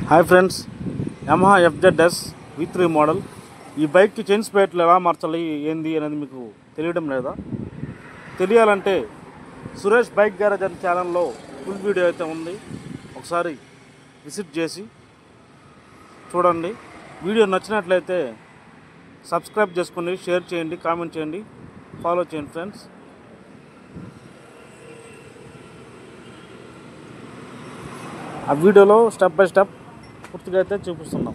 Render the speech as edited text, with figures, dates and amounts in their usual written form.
Hi friends, Yamaha FZS V3 model. ఈ బైక్కి chain స్పేట్లు ఎలా మార్చాలి ఏంది అనేది మీకు తెలియడం లేదా? తెలియాలంటే సురేష్ బైక్ గ్యారేజ్ అనే ఛానల్లో ఫుల్ వీడియో అయితే ఉంది, ఒకసారి విజిట్ చేసి చూడండి. వీడియో నచ్చినట్లయితే సబ్స్క్రైబ్ చేసుకోండి, షేర్ చేయండి, కామెంట్ చేయండి, ఫాలో చేయండి ఫ్రెండ్స్. ఆ వీడియోలో స్టెప్ బై స్టెప్ పూర్తిగా అయితే చూపిస్తున్నాం.